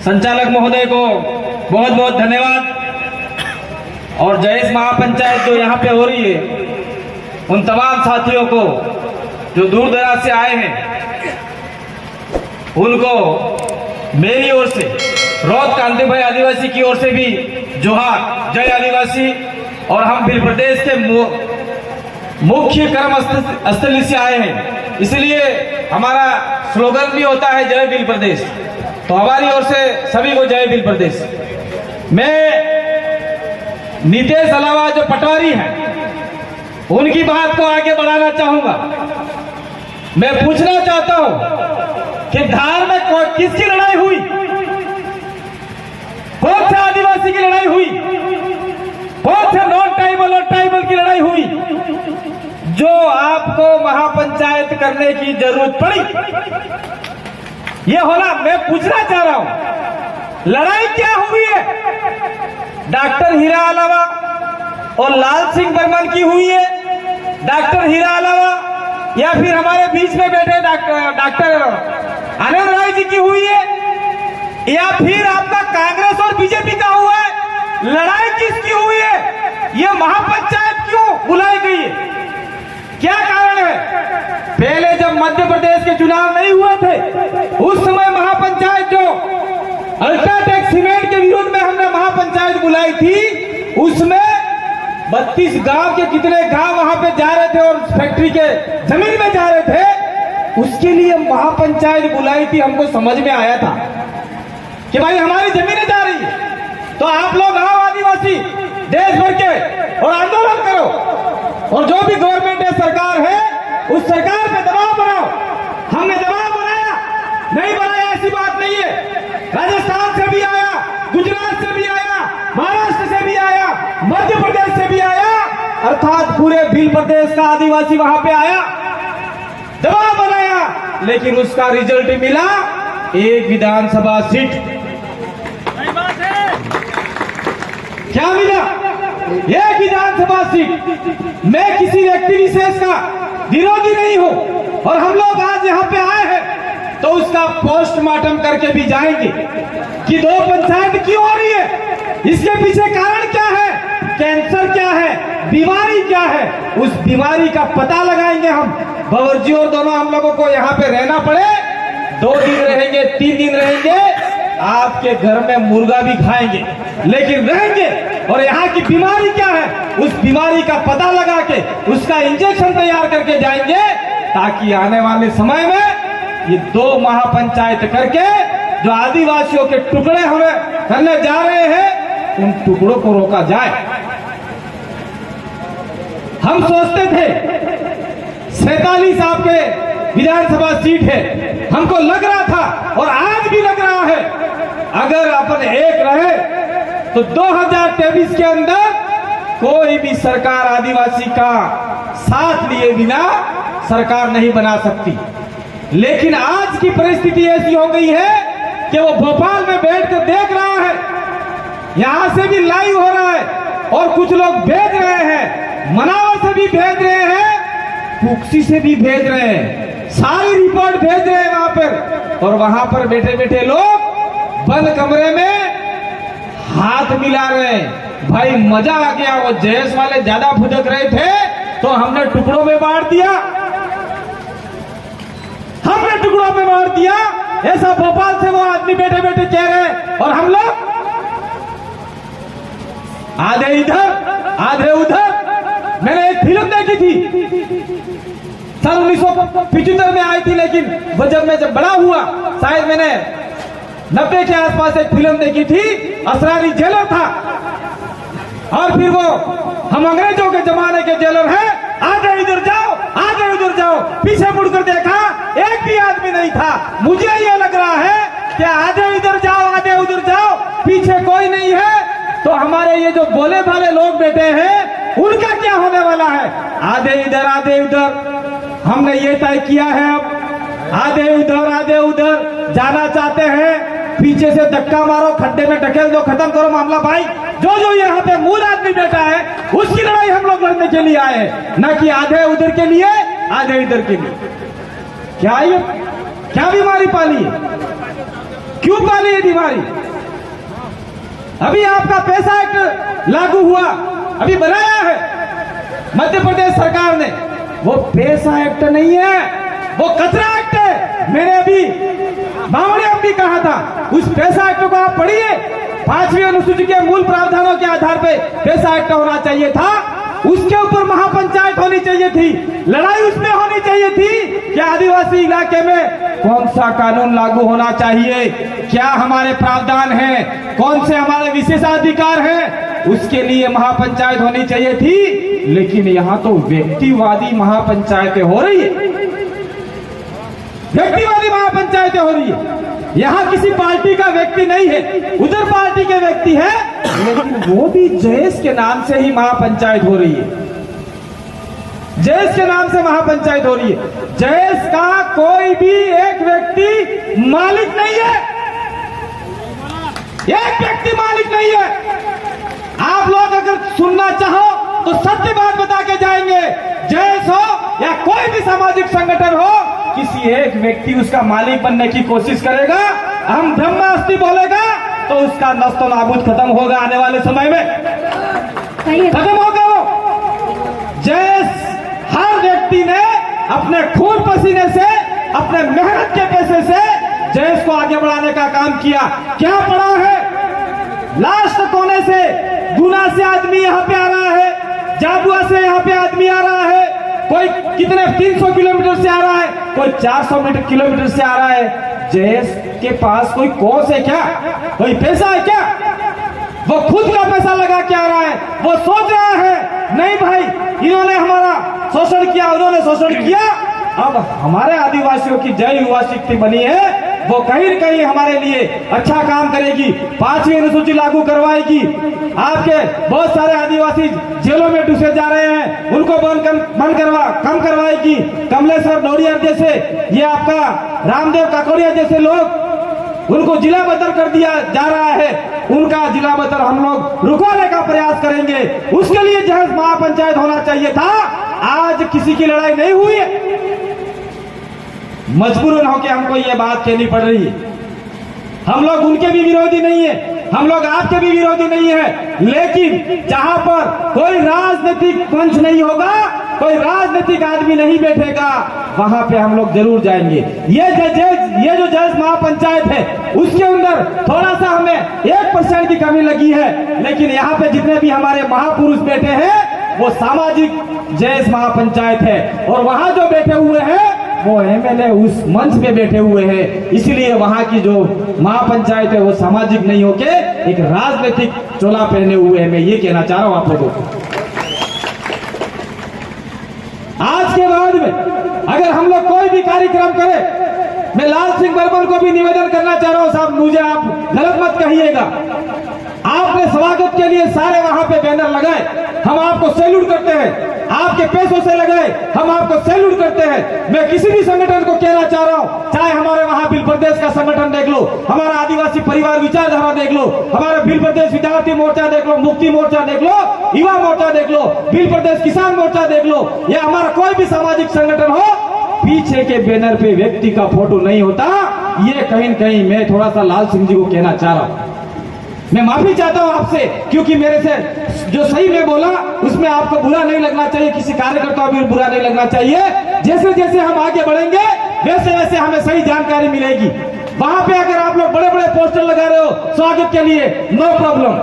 संचालक महोदय को बहुत बहुत धन्यवाद। और जयेश महापंचायत जो यहाँ पे हो रही है, उन तमाम साथियों को जो दूर दराज से आए हैं, उनको मेरी ओर से, रौत कांति भाई आदिवासी की ओर से भी जोहार, जय आदिवासी। और हम भील प्रदेश के मुख्य कर्म स्थली से आए हैं, इसलिए हमारा स्लोगन भी होता है जय भील प्रदेश। तो हमारी ओर से सभी को जय भील प्रदेश। मैं नीतीश अलावा जो पटवारी हैं, उनकी बात को आगे बढ़ाना चाहूंगा। मैं पूछना चाहता हूं कि धार में किसकी लड़ाई हुई? कौन से आदिवासी की लड़ाई हुई? कौन से नॉन ट्राइबल और ट्राइबल की लड़ाई हुई जो आपको महापंचायत करने की जरूरत पड़ी? ये होला, मैं पूछना चाह रहा हूं, लड़ाई क्या हुई है? डॉक्टर हीरा अलावा और लाल सिंह बर्मन की हुई है? डॉक्टर हीरा अलावा या फिर हमारे बीच में बैठे डॉक्टर आनंद राय जी की हुई है? या फिर आपका कांग्रेस और बीजेपी का हुआ है? लड़ाई किसकी हुई है? ये महापंचायत क्यों बुलाई गई है? क्या कारण है? पहले जब मध्य प्रदेश के चुनाव नहीं हुए थे, उस समय महापंचायत जो अल्ट्राटेक सीमेंट के विरोध में हमने महापंचायत बुलाई थी, उसमें 32 गांव के कितने गांव वहां पे जा रहे थे और फैक्ट्री के जमीन में जा रहे थे, उसके लिए महापंचायत बुलाई थी। हमको समझ में आया था कि भाई हमारी जमीनें जा रही है, तो आप लोग आओ आदिवासी देश भर के और आंदोलन करो, और जो भी गवर्नमेंट है, सरकार है, उस सरकार पे दबाव बनाओ। हमने दबाव बनाया, नहीं बनाया ऐसी बात नहीं है। राजस्थान से भी आया, गुजरात से भी आया, महाराष्ट्र से भी आया, मध्य प्रदेश से भी आया, अर्थात पूरे भील प्रदेश का आदिवासी वहां पे आया, दबाव बनाया, लेकिन उसका रिजल्ट मिला एक विधानसभा सीट। क्या मिला? एक विधानसभा सीट। मैं किसी व्यक्ति विशेष का विरोधी नहीं हूं, और हम लोग आज यहाँ पे आए हैं तो उसका पोस्टमार्टम करके भी जाएंगे कि 2 पंचायत क्यों हो रही है, इसके पीछे कारण क्या है, कैंसर क्या है, बीमारी क्या है, उस बीमारी का पता लगाएंगे हम। बावर्जी और दोनों हम लोगों को यहाँ पे रहना पड़े, 2 दिन रहेंगे, 3 दिन रहेंगे, आपके घर में मुर्गा भी खाएंगे, लेकिन रहेंगे। और यहाँ की बीमारी क्या है, उस बीमारी का पता लगा के उसका इंजेक्शन तैयार करके जाएंगे, ताकि आने वाले समय में ये 2 महापंचायत करके जो आदिवासियों के टुकड़े हमें करने जा रहे हैं, उन टुकड़ों को रोका जाए। हम सोचते थे 47 आपके विधानसभा सीट है, हमको लग रहा था और आज भी लग रहा है, अगर अपन एक रहे तो 2023 के अंदर कोई भी सरकार आदिवासी का साथ लिए बिना सरकार नहीं बना सकती। लेकिन आज की परिस्थिति ऐसी हो गई है कि वो भोपाल में बैठकर देख रहा है, यहां से भी लाइव हो रहा है, और कुछ लोग भेज रहे हैं, मनावा से भी भेज रहे हैं, कुक्सी से भी भेज रहे हैं, सारी रिपोर्ट भेज रहे हैं वहां पर। और वहां पर बैठे बैठे लोग बंद कमरे में हाथ मिला रहे हैं। भाई मजा आ गया, वो जयेश वाले ज्यादा फुदक रहे थे तो हमने टुकड़ों में बांट दिया, हमने टुकड़ों में बांट दिया, ऐसा भोपाल से वो आदमी बैठे बैठे कह रहे हैं, और हम लोग आधे इधर आधे उधर। मैंने एक फिल्म देखी थी, सन 1975 में आई थी, लेकिन वो जब मैं बड़ा हुआ, शायद मैंने 90 के आसपास एक फिल्म देखी थी, असरारी जेलर था, और फिर वो हम अंग्रेजों के जमाने के जेलर हैं, आगे इधर जाओ, आगे उधर जाओ, पीछे मुड़कर देखा, एक भी आदमी नहीं था। मुझे ये लग रहा है कि आगे इधर जाओ, आगे उधर जाओ, पीछे कोई नहीं है, तो हमारे ये जो बोले भाले लोग बैठे हैं, उनका क्या होने वाला है? आधे इधर आधे उधर। हमने ये तय किया है, अब आधे उधर जाना चाहते हैं, पीछे से धक्का मारो, खड्डे में ढकेल दो, खत्म करो मामला। भाई जो यहाँ पे मूल आदमी बैठा है, उसकी लड़ाई हम लोग लड़ने के लिए आए हैं, न कि आधे उधर के लिए आधे इधर के लिए। क्या ये क्या बीमारी पाली है? क्यों पाली ये बीमारी? अभी आपका पैसा एक्ट लागू हुआ, अभी बनाया है मध्य प्रदेश सरकार ने। वो पैसा एक्ट नहीं है, वो कचरा एक्ट है। मैंने अभी बावड़े भी कहा था, उस पैसा एक्ट को आप पढ़िए। 5वीं अनुसूची के मूल प्रावधानों के आधार पे पैसा एक्ट होना चाहिए था, उसके ऊपर महापंचायत होनी चाहिए थी, लड़ाई उसमें होनी चाहिए थी कि आदिवासी इलाके में कौन सा कानून लागू होना चाहिए, क्या हमारे प्रावधान हैं, कौन से हमारे विशेषाधिकार हैं, उसके लिए महापंचायत होनी चाहिए थी। लेकिन यहाँ तो व्यक्तिवादी महापंचायतें हो रही है, व्यक्तिवादी महापंचायतें हो रही है। यहाँ किसी पार्टी का व्यक्ति नहीं है, उधर पार्टी के व्यक्ति है, लेकिन वो भी जयेश के नाम से ही महापंचायत हो रही है। जयेश के नाम से महापंचायत हो रही है। जयेश का कोई भी एक व्यक्ति मालिक नहीं है, एक व्यक्ति मालिक नहीं है। आप लोग अगर सुनना चाहो तो सत्य बात बता के जाएंगे। जयेश हो या कोई भी सामाजिक संगठन हो, किसी एक व्यक्ति उसका मालिक बनने की कोशिश करेगा, हम ब्रह्मास्त्र बोलेगा तो उसका नस्तो नाबूद खत्म होगा आने वाले समय में, खत्म होगा वो। जयेश हर व्यक्ति ने अपने खून पसीने से, अपने मेहनत के पैसे से जयेश को आगे बढ़ाने का काम किया। क्या पड़ा है? लास्ट कोने से गुना से आदमी यहाँ पे आ रहा है, जाबुआ से यहाँ पे आदमी आ रहा है, कोई कितने 300 किलोमीटर से आ रहा है, कोई 400 किलोमीटर से आ रहा है। जयेश के पास कोई कोस है क्या? कोई पैसा है क्या? वो खुद का पैसा लगा के आ रहा है। वो सोच रहा है नहीं भाई, इन्होंने हमारा शोषण किया, उन्होंने शोषण किया, अब हमारे आदिवासियों की जय युवा शक्ति बनी है, वो कहीं न कहीं हमारे लिए अच्छा काम करेगी, 5वीं अनुसूची लागू करवाएगी। आपके बहुत सारे आदिवासी जेलों में डूसे जा रहे हैं, उनको कम करवाएगी। कमलेश्वर डोरिया जैसे, ये आपका रामदेव काकोड़िया जैसे लोग, उनको जिला बदल कर दिया जा रहा है, उनका जिला बदल हम लोग रुकवाने का प्रयास करेंगे। उसके लिए जहां महापंचायत होना चाहिए था, आज किसी की लड़ाई नहीं हुई है, मजबूरन होकर हमको ये बात कहनी पड़ रही है। हम लोग उनके भी विरोधी नहीं है, हम लोग आपके भी विरोधी नहीं है, लेकिन जहां पर कोई राजनीतिक मंच नहीं होगा, कोई राजनीतिक आदमी नहीं बैठेगा, वहां पे हम लोग जरूर जाएंगे। ये जो जयेश महापंचायत है, उसके अंदर थोड़ा सा हमें 1% की कमी लगी है, लेकिन यहाँ पे जितने भी हमारे महापुरुष बैठे हैं वो सामाजिक जयेश महापंचायत है, और वहां जो बैठे हुए हैं वो एमएलए उस मंच पे बैठे हुए हैं, इसलिए वहां की जो महापंचायत है वो सामाजिक नहीं होके एक राजनीतिक चोला पहने हुए हैं। मैं ये कहना चाह रहा हूं आप लोगों को। आज के बाद में अगर हम लोग कोई भी कार्यक्रम करें, मैं लाल सिंह बर्मन को भी निवेदन करना चाह रहा हूं, साहब मुझे आप गलत मत कहिएगा। आपने स्वागत के लिए सारे वहां पे बैनर लगाए, हम आपको सैल्यूट करते हैं, आपके पैसों से लगाए, हम आपको सैल्यूट करते हैं। मैं किसी भी संगठन को कहना चाह रहा हूं, चाहे हमारे वहां भील प्रदेश का संगठन देख लो, हमारा आदिवासी परिवार विचारधारा देख लो, हमारा भील प्रदेश विद्यार्थी मोर्चा देख लो, मुक्ति मोर्चा देख लो, युवा मोर्चा देख लो, भील प्रदेश किसान मोर्चा देख लो, या हमारा कोई भी सामाजिक संगठन हो, पीछे के बैनर पे व्यक्ति का फोटो नहीं होता। ये कहीं न कहीं मैं थोड़ा सा लाल सिंह जी को कहना चाह रहा हूं। मैं माफी चाहता हूं आपसे, क्योंकि मेरे से जो सही मैं बोला उसमें आपको बुरा नहीं लगना चाहिए, किसी कार्यकर्ता भी बुरा नहीं लगना चाहिए। जैसे जैसे हम आगे बढ़ेंगे वैसे वैसे हमें सही जानकारी मिलेगी। वहां पे अगर आप लोग बड़े बड़े पोस्टर लगा रहे हो स्वागत के लिए, नो प्रॉब्लम,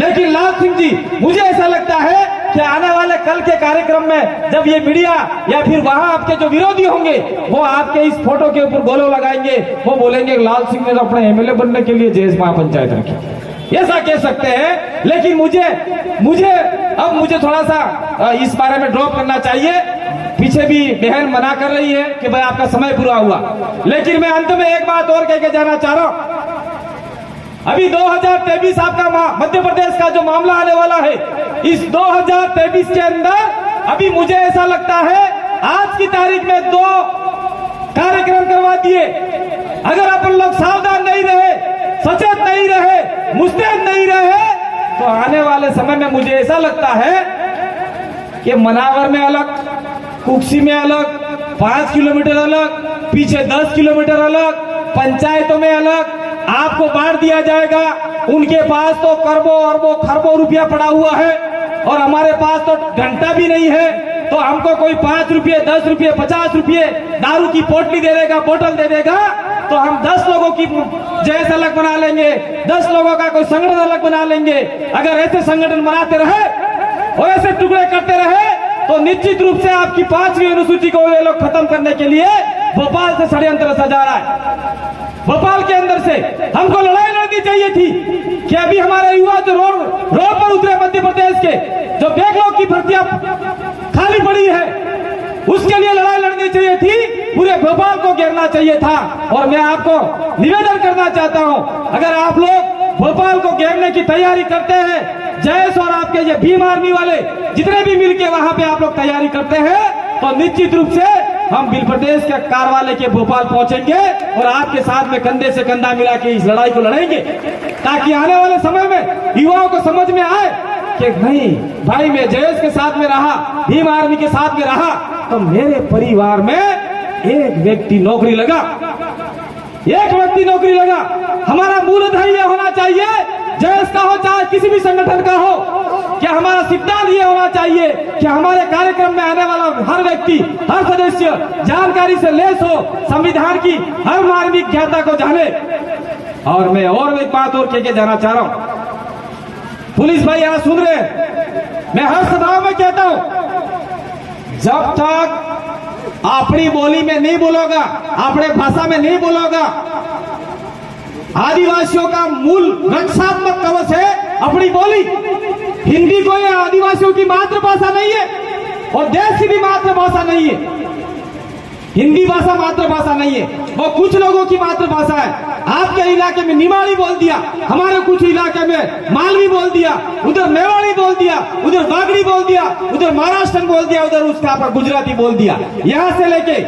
लेकिन लाल सिंह जी मुझे ऐसा लगता है कि आने वाले कल के कार्यक्रम में जब ये मीडिया या फिर वहां आपके जो विरोधी होंगे वो आपके इस फोटो के ऊपर गोलो लगाएंगे, वो बोलेंगे लाल सिंह ने तो अपने एमएलए बनने के लिए जयेश महापंचायत रखी, ऐसा कह सकते हैं। लेकिन मुझे थोड़ा सा इस बारे में ड्रॉप करना चाहिए। पीछे भी बहन मना कर रही है कि भाई आपका समय पूरा हुआ, लेकिन मैं अंत में एक बात और कह के जाना चाह रहा हूं। अभी 2023 आपका मध्य प्रदेश का जो मामला आने वाला है, इस 2023 के अंदर अभी मुझे ऐसा लगता है आज की तारीख में 2 कार्यक्रम करवा दिए। अगर अपन लोग सावधान नहीं रहे, सचेत नहीं रहे, मुस्तैद नहीं रहे, तो आने वाले समय में मुझे ऐसा लगता है कि मनावर में अलग, कुक्सी में अलग, 5 किलोमीटर अलग, पीछे 10 किलोमीटर अलग, पंचायतों में अलग, आपको बांट दिया जाएगा। उनके पास तो करोड़ों अरबों खरबों रुपया पड़ा हुआ है और हमारे पास तो घंटा भी नहीं है। तो हमको कोई 5 रुपये 10 रुपये 50 रुपये दारू की पोटली दे देगा, बोतल दे देगा, तो हम 10 लोगों की जैस अलग बना लेंगे, 10 लोगों का कोई संगठन अलग बना लेंगे। अगर ऐसे संगठन बनाते रहे और ऐसे टुकड़े करते रहे तो निश्चित रूप से आपकी 5वीं अनुसूची को ये लोग खत्म करने के लिए भोपाल से षड्यंत्र सजा रहा है। भोपाल के अंदर से हमको लड़ाई लड़नी चाहिए थी कि अभी हमारे युवा जो रोड पर उतरे मध्य प्रदेश के, जो बैकलॉग की भर्तियां खाली पड़ी है, उसके लिए लड़ाई लड़नी चाहिए थी, पूरे भोपाल को घेरना चाहिए था। और मैं आपको निवेदन करना चाहता हूं, अगर आप लोग भोपाल को घेरने की तैयारी करते हैं, जयेश और आपके ये भीम आर्मी वाले जितने भी मिलके वहां पे आप लोग तैयारी करते हैं, तो निश्चित रूप से हम बिल प्रदेश के कारवाले के भोपाल पहुंचेंगे और आपके साथ में कंधे से कंधा मिला के इस लड़ाई को लड़ेंगे, ताकि आने वाले समय में युवाओं को समझ में आए कि नहीं भाई, मैं जयेश के साथ में रहा, भीम आर्मी के साथ में रहा, तो मेरे परिवार में एक व्यक्ति नौकरी लगा, एक व्यक्ति नौकरी लगा। हमारा मूलतः ये होना चाहिए, जयेश का हो चाहे किसी भी संगठन का हो, क्या हमारा सिद्धांत ये होना चाहिए कि हमारे कार्यक्रम में आने वाला हर व्यक्ति, हर सदस्य जानकारी से लैस हो, संविधान की हर मार्मिक ज्ञाता को जाने। और मैं और एक बात और कह के जाना चाह रहा हूं, पुलिस भाई यहां सुन रहे हैं, मैं हर सभाओं में कहता हूं, जब तक अपनी बोली में नहीं बोलोगा, अपने भाषा में नहीं बोलोगा, आदिवासियों का मूल रक्षात्मक कवच है अपनी बोली। हिंदी कोई आदिवासियों की मातृभाषा नहीं है और देश की भी मातृभाषा नहीं है। हिंदी भाषा मातृभाषा नहीं है, वो कुछ लोगों की मातृभाषा है। आपके इलाके में निमाड़ी बोल दिया, हमारे कुछ इलाके में मालवी बोल दिया, उधर मेवाड़ी बोल दिया, उधर बागड़ी बोल दिया, उधर महाराष्ट्रन बोल दिया, उधर उसका पर गुजराती बोल दिया। यहां से लेके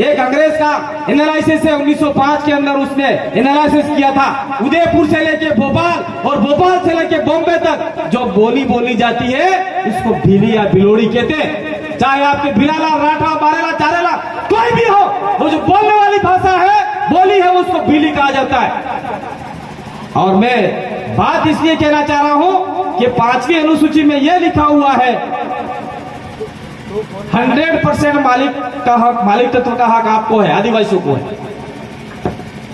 एक अंग्रेज का एनालिसिस है 1905 के अंदर, उसने एनालिसिस किया था, उदयपुर से लेके भोपाल और भोपाल से लेके बॉम्बे तक जो बोली बोली जाती है उसको भीली या बिलोड़ी कहते हैं। चाहे आपके भिलाला, राठा, बारेला, चारेला कोई भी हो, वो जो बोलने वाली भाषा है, बोली है, उसको भीली कहा जाता है। और मैं बात इसलिए कहना चाह रहा हूं कि 5वीं अनुसूची में यह लिखा हुआ है 100% मालिक का हक, मालिक तत्व का हक आपको है, आदिवासियों को है,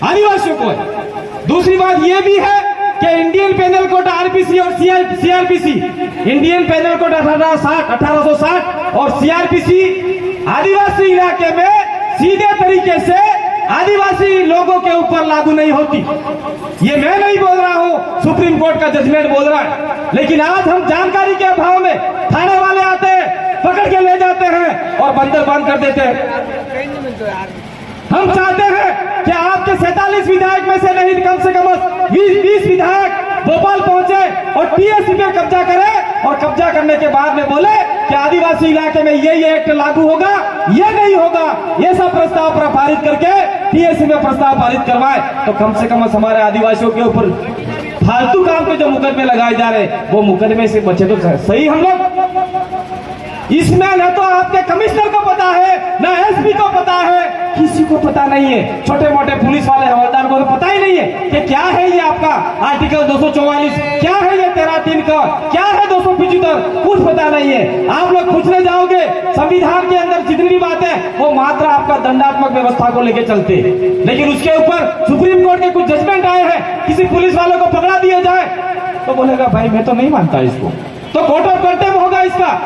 आदिवासियों को है। दूसरी बात यह भी है कि इंडियन पेनल कोड आरपीसी और सीआरपीसी, इंडियन पेनल कोड 1860 और सीआरपीसी आदिवासी इलाके में सीधे तरीके से आदिवासी लोगों के ऊपर लागू नहीं होती। ये मैं नहीं बोल रहा हूं, सुप्रीम कोर्ट का जजमेंट बोल रहा है। लेकिन आज हम जानकारी के अभाव में थाने वाले आते हैं, पकड़ के ले जाते हैं और बंदर बंद कर देते हैं। हम चाहते हैं कि आपके 47 विधायक में से नहीं, कम से कम 20 विधायक भोपाल पहुंचे और टीएससी पे कब्जा करें और कब्जा करने के बाद में बोले कि आदिवासी इलाके में ये एक्ट लागू होगा, ये नहीं होगा। ये सब प्रस्ताव पारित करके टीएससी में प्रस्ताव पारित करवाए तो कम से कम हमारे आदिवासियों के ऊपर फालतू काम पे जो मुकदमे लगाए जा रहे हैं वो मुकदमे से बचे तो सही हम लोग। इसमें न तो आपके कमिश्नर को पता है, न एसपी को पता है, किसी को पता नहीं है। छोटे मोटे पुलिस वाले हवलदार को तो पता ही नहीं है कि क्या है ये आपका आर्टिकल 244, क्या है ये 13(3) का, क्या है 275, कुछ पता नहीं है। आप लोग पूछने जाओगे, संविधान के अंदर जितनी भी बातें वो मात्र आपका दंडात्मक व्यवस्था को लेकर चलते हैं, लेकिन उसके ऊपर सुप्रीम कोर्ट के कुछ जजमेंट आए हैं, किसी पुलिस वाले को पकड़ा दिया जाए तो बोलेगा भाई मैं तो नहीं मानता इसको, तो कोर्ट ऑफ कंटेम्प्ट होगा इसका।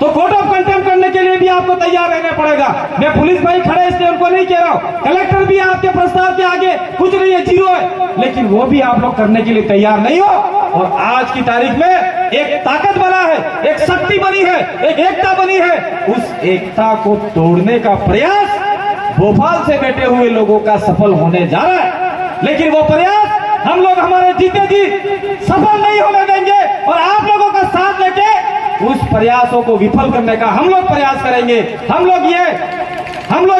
तो कोर्ट ऑफ कंटेम्प्ट करने के लिए भी आपको तैयार रहना पड़ेगा। मैं पुलिस भाई खड़े इसलिए उनको नहीं कह रहा हूं, कलेक्टर भी आपके प्रस्ताव के आगे कुछ नहीं है, जीरो है, लेकिन वो भी आप लोग करने के लिए तैयार नहीं हो। और आज की तारीख में एक ताकत बना है, एक शक्ति बनी है, एक एकता बनी है, उस एकता को तोड़ने का प्रयास भोपाल से बैठे हुए लोगों का सफल होने जा रहा है। लेकिन वो प्रयास हम लोग हमारे जीते जी सफल नहीं होने देंगे और आप लोगों का साथ लेके उस प्रयासों को विफल करने का हम लोग प्रयास करेंगे। हम लोग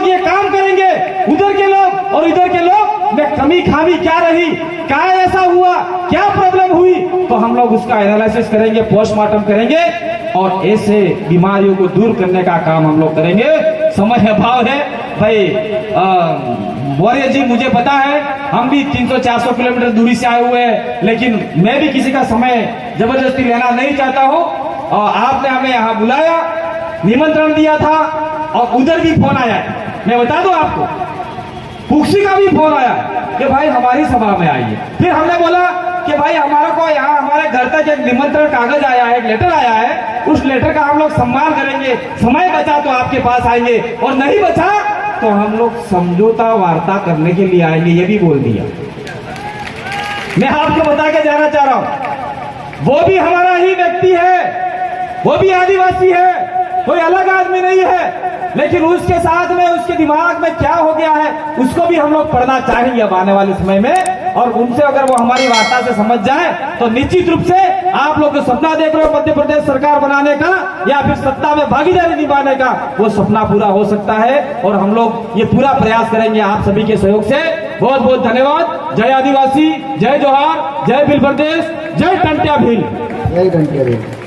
ये काम करेंगे। उधर के लोग और इधर के लोग में कमी खामी क्या रही, क्या ऐसा हुआ, क्या प्रॉब्लम हुई, तो हम लोग उसका एनालिसिस करेंगे, पोस्टमार्टम करेंगे और ऐसे बीमारियों को दूर करने का काम हम लोग करेंगे। समय अभाव है भाई, मौर्य जी, मुझे पता है हम भी 300-400 किलोमीटर दूरी से आए हुए हैं, लेकिन मैं भी किसी का समय जबरदस्ती लेना नहीं चाहता हूँ। और आपने हमें यहाँ बुलाया, निमंत्रण दिया था, और उधर भी फोन आया है। मैं बता दूं आपको, कुक्सी का भी फोन आया कि भाई हमारी सभा में आइए। फिर हमने बोला कि भाई हमारे को यहाँ हमारे घर तक एक निमंत्रण कागज आया है, एक लेटर आया है, उस लेटर का हम लोग सम्मान करेंगे। समय बचा तो आपके पास आएंगे, और नहीं बचा तो हम लोग समझौता वार्ता करने के लिए आएंगे, ये भी बोल दिया। मैं आपको बता के जाना चाह रहा हूं, वो भी हमारा ही व्यक्ति है, वो भी आदिवासी है, कोई अलग आदमी नहीं है। लेकिन उसके साथ में उसके दिमाग में क्या हो गया है उसको भी हम लोग पढ़ना चाहेंगे अब आने वाले समय में। और उनसे अगर वो हमारी वार्ता से समझ जाए तो निश्चित रूप से आप लोग जो सपना देख रहे हो मध्य प्रदेश सरकार बनाने का या फिर सत्ता में भागीदारी निभाने का, वो सपना पूरा हो सकता है। और हम लोग ये पूरा प्रयास करेंगे आप सभी के सहयोग से। बहुत बहुत धन्यवाद। जय आदिवासी, जय जोहार, जय भील प्रदेश, जय टंट्या भील। जय टंट्या भील।